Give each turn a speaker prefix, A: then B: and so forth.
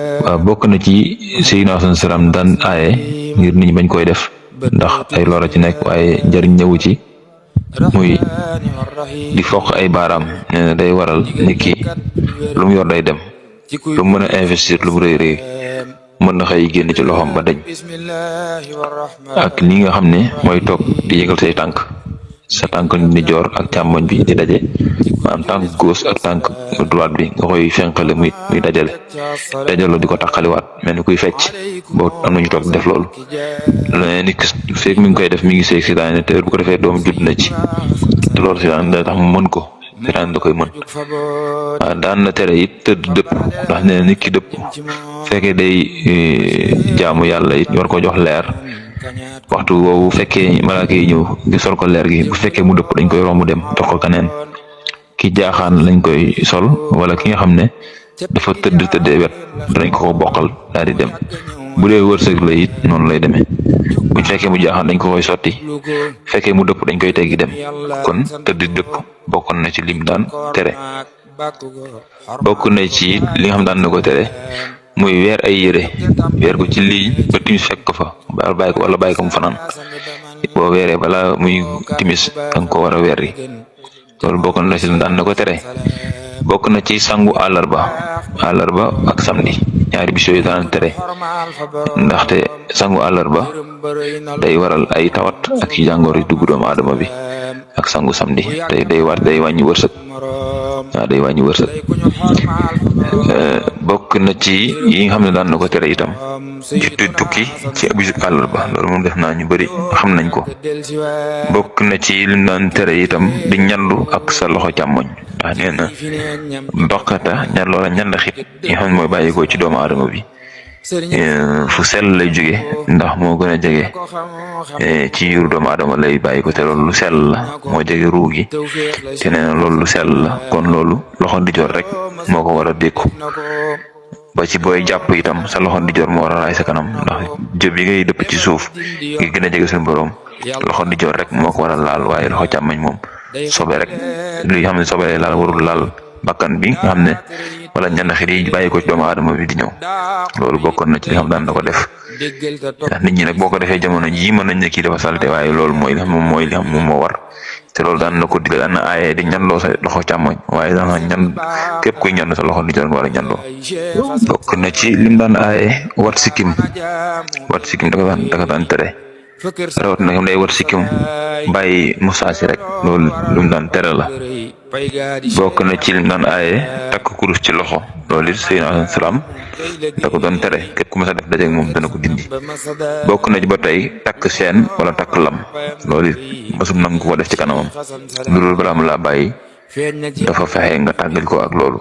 A: waaw bokk na ci Seydina salaam daan aaye ngir nit ñi bañ koy def ndax ay lor a ci nekk waaye njariñ ñëwu ci muy di foq ay baaraam nee na day waral nit ki lu mu yor day dem lu mu mën a investir lu mu rëy rëy mën na xëy génn ci loxoom ba dañ ak li nga xam ne mooy toog di yëgal say tànk sa tànk ni joor ak càmmoñ bi di daje maanaam tànk gauche ak tànk droite bi nga koy fenqale muy dajaloo di ko taqaliwaat mel ni kuy fecc boo am nañu toog def loolu nit feeg mi ngi koy def mi ngi seeg seytaane te bu ko defee doom judd na ci te loolu seytaane da tax mu mën ko seytaane da koy mën waaw daan na tere it tëdd dëpp ndax nee na nit ki dëpp fekkee day jaamu yàlla it war ko jox leer waxtu woowu fekkee malaaka yi ñëw di sol ko leer gi bu fekkee mu dëpp dañ koy romb dem jox ko kaneen ki jaaxaan lañ koy sol wala ki nga xam ne dafa tëddee wet danañ ko bokkal daal di dem bu dee wërsëg la it noonu lay demee buñ fekkee mu jaaxaan dañ ko koy sotti fekkee mu dëpp dañ koy teggi dem kon tëdd dëpp bokkoon na ci lim daan tere bokk na ci li nga xam daan na ko tere muy weer ay yére weer ko ci lii ba timis fekk ko fa bàyyi ko mu fanaan boo weeree bala muy timis danga ko war a weer yi loolu bokk na ci daan na ko tere bokk na ci sangu àllarba ak samedi ñaari bis yooyu daan tere ndaxte sangu àllarba day waral ay tawat ak jàngoor yu dugg doomu aadama bi ak sangu samedi te day wàññi wërsëg day wàññi wërsëg bokk na ci yi nga xam ne daan na ko tere itam ci tukki ci bisu àllarba loolu moom def naa ñu bari xam nañ ko bokk na ci lim daan tere itam di ñandu ak sa loxo càmmoñ ndax nee na doqata ñan loola ñand xit yi nga xam ne mooy bàyyikoo ci doomu aadama bi fu sell lay jóge ndax moo gën a jege ci yuru doomu aadama lay bàyyi ko te loolu lu sell la moo jege ruu gi te nee na loolu lu sell la kon loolu loxo ndijoor rek moo ko war a dékku ba ci booy jàpp itam sa loxo ndijoor moo war a raay sa kanam ndax jëb yi ngay dëpp ci suuf ngi gën a jege suñu borom loxo ndijoor rek moo ko war a laal waaye loxo càmmoñ moom sobe rek li xam ne sobe lay laal warul laal bakkan bi nga xam ne wala ñenn xit yi bàyyi ko ci doomu aadama bi di ñëw loolu bokkoon na ci li xam daan na ko def ndax nit ñi nag boo ko defee jamono jii mën nañ ne kii dafa salte waaye loolu mooy li xam moom moo war te loolu daan na ko digal daan na aaye di ñandoo sa loxo càmmoñ waaye daan na ñan képp kuy ñand sa loxo ndijoor nga war a ñandoo bokk na ci lim daan aaye wat sikkim daka daan tere rawat na xam day wat sikkim bàyyi musaasi rek loolu lu mu daan tere la bokk na ci lim daan aaye takk kurus ci loxo loolu it Seydina salaam da ko doon tere képp ku ma sa def dajeeg moom dana ko dindi bokk na ci ba tey takk seen wala takk lam loolu it masum nangu ko def ci kanamam loolu balaa mu laa bàyyi dafa fexe nga tàggal ko ak loolu